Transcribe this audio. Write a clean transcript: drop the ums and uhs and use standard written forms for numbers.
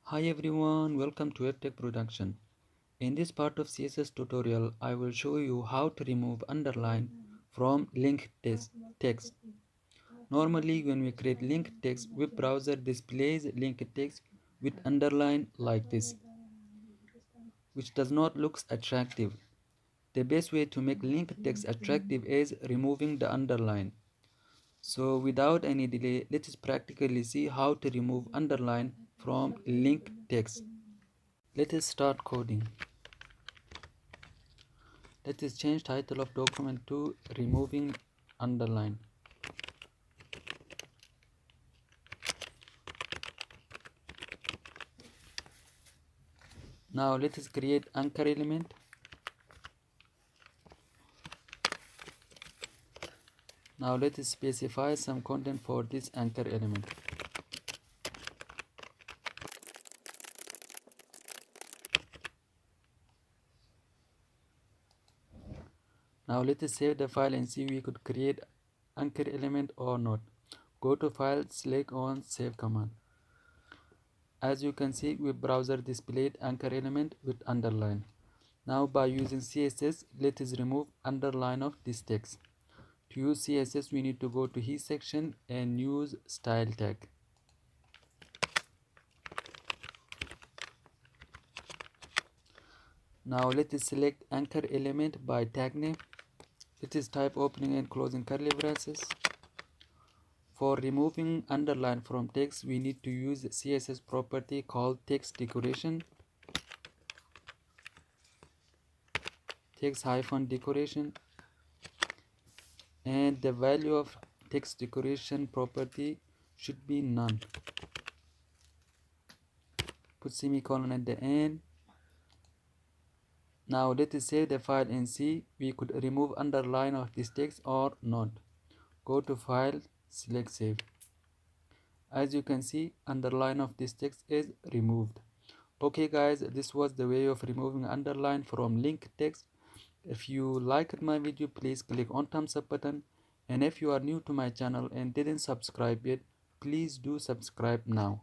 Hi everyone, welcome to EdTech Production. In this part of CSS tutorial, I will show you how to remove underline from linked text. Normally, when we create linked text, web browser displays linked text with underline like this, which does not look attractive. The best way to make linked text attractive is removing the underline. So without any delay, let us practically see how to remove underline from linked text. Let us start coding. Let us change title of document to removing underline. Now let us create anchor element. Now let us specify some content for this anchor element. Now let us save the file and see we could create anchor element or not. Go to file, select on save command. As you can see, web browser displayed anchor element with underline. Now by using CSS, let us remove underline of this text. To use CSS, we need to go to his section and use style tag. Now let us select anchor element by tag name. Let us type opening and closing curly braces. For removing underline from text, we need to use CSS property called text decoration. Text-decoration, and the value of text decoration property should be none. Put semicolon at the end. Now let us save the file and see we could remove underline of this text or not. Go to file, select save. As you can see, underline of this text is removed. Okay guys, this was the way of removing underline from linked text. If you liked my video, please click on thumbs up button, and if you are new to my channel and didn't subscribe yet, please do subscribe now.